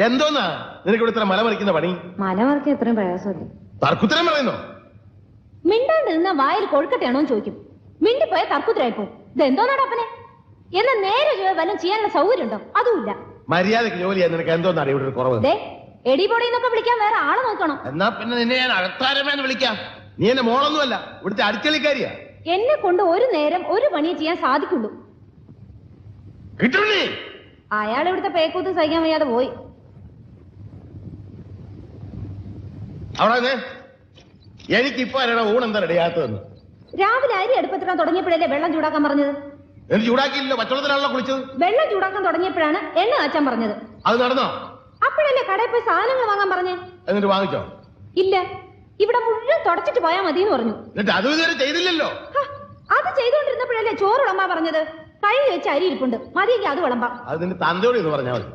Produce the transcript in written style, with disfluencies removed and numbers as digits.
എന്തോന്നാ നിനക്ക് ഇവിടെ ഇത്ര മലമറിക്കുന്ന പണി? മലമറിക്കാൻ എത്രയും പ്രയാസമല്ലേ? തർക്കുത്തരം പറയുന്നോ? മിണ്ടാണ്ട് നിന്ന വായിൽ കൊഴുക്കട്ടെയാണോ ചോദിക്കും. മിണ്ടിപ്പോയ തർക്കുത്തരായിപ്പോ. ഇതെന്തോന്നാടാ അപ്പനെ? എന്നാ നേരെ വല്ലതും ചെയ്യാനുള്ള സൗകര്യം ഉണ്ടോ? അതുമില്ല. മര്യാദക്ക് ജോലി ചെയ്യാൻ നിനക്ക് എന്തോന്നാണ് ഇവിടെ ഒരു കുറവ്? എടിപൊടിന്നൊക്കെ വിളിക്കാൻ വേറെ ആളെ നോക്കണം. എന്നാ പിന്നെ നിന്നെ ഞാൻ അകത്താരമേന്ന് വിളിക്കാം. നീ എന്നെ മോളൊന്നുമല്ല, ഇവിടുത്തെ അടുക്കളിക്കാരിയാ. എന്നെ കൊണ്ട് ഒരു നേരം ഒരു പണിയെ ചെയ്യാൻ സാധിക്കുള്ളൂ. കിട്ടുണ്ണി, അയാൾ ഇവിടുത്തെ പേക്കൂത്ത് സഹിക്കാൻ വയ്യാതെ പോയി. അവിടെ എനിക്കിപ്പോ ആരാണ് ഊണെന്താ റെഡിയാത്തതെന്ന്? രാവിലെ അരി അടുപ്പത്തിടാൻ തുടങ്ങിയപ്പോഴല്ലേ വെള്ളം ചൂടാക്കാൻ പറഞ്ഞത്? എനിക്ക് ചൂടാക്കിയില്ലല്ലോ, പച്ചവെള്ളത്തിലാണല്ലോ കുളിച്ചത്. വെള്ളം ചൂടാക്കാൻ തുടങ്ങിയപ്പോഴാണ് എണ്ണ കാച്ചാൻ പറഞ്ഞത്. അത് നടന്നോ? അപ്പോഴല്ലേ കടയിൽ പോയി സാധനങ്ങൾ വാങ്ങാൻ പറഞ്ഞേ? എന്നിട്ട് വാങ്ങിച്ചോ? ഇല്ല, ഇവിടെ മുഴുവൻ തുടച്ചിട്ട് പോയാ മതി എന്ന് പറഞ്ഞു. എന്നിട്ട് അത് ഇതുവരെ ചെയ്തില്ലല്ലോ. അത് ചെയ്തുകൊണ്ടിരുന്നപ്പോഴല്ലേ ചോറ് വിളമ്പാ പറഞ്ഞത്. കഴുകി വെച്ച് അരി ഇരിപ്പുണ്ട്, മതിയെങ്കിൽ അത് വിളമ്പാം. അത് നിന്റെ തന്തയോട് എന്ന് പറഞ്ഞാൽ മതി.